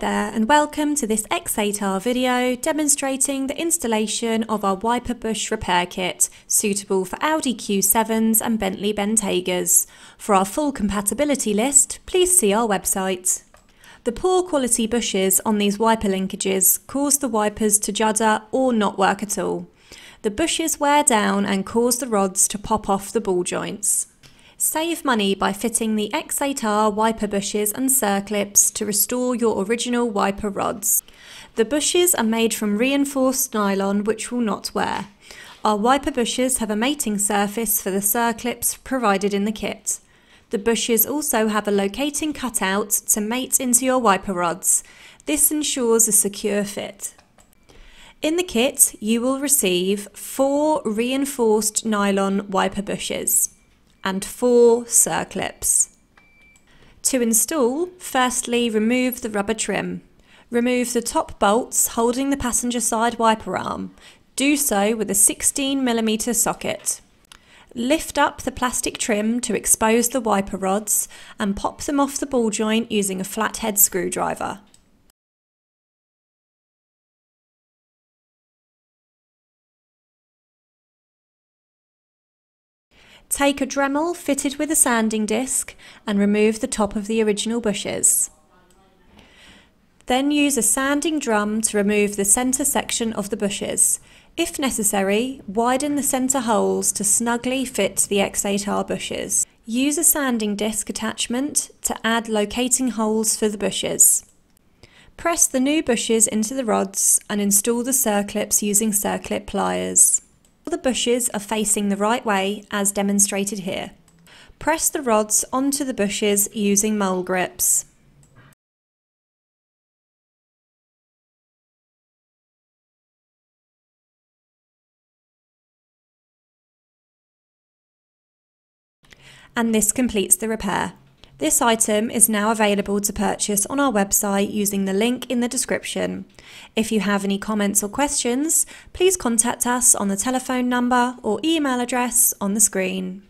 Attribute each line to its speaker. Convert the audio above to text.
Speaker 1: there and welcome to this X8R video demonstrating the installation of our wiper bush repair kit suitable for Audi Q7s and Bentley Bentegas. For our full compatibility list, please see our website. The poor quality bushes on these wiper linkages cause the wipers to judder or not work at all. The bushes wear down and cause the rods to pop off the ball joints. Save money by fitting the X8R wiper bushes and circlips to restore your original wiper rods. The bushes are made from reinforced nylon which will not wear. Our wiper bushes have a mating surface for the circlips provided in the kit. The bushes also have a locating cutout to mate into your wiper rods. This ensures a secure fit. In the kit, you will receive 4 reinforced nylon wiper bushes and 4 circlips. To install, firstly remove the rubber trim. Remove the top bolts holding the passenger side wiper arm. Do so with a 16mm socket. Lift up the plastic trim to expose the wiper rods and pop them off the ball joint using a flathead screwdriver. Take a Dremel fitted with a sanding disc and remove the top of the original bushes. Then use a sanding drum to remove the centre section of the bushes. If necessary, widen the centre holes to snugly fit the X8R bushes. Use a sanding disc attachment to add locating holes for the bushes. Press the new bushes into the rods and install the circlips using circlip pliers. The bushes are facing the right way as demonstrated here. Press the rods onto the bushes using mole grips. And this completes the repair. This item is now available to purchase on our website using the link in the description. If you have any comments or questions, please contact us on the telephone number or email address on the screen.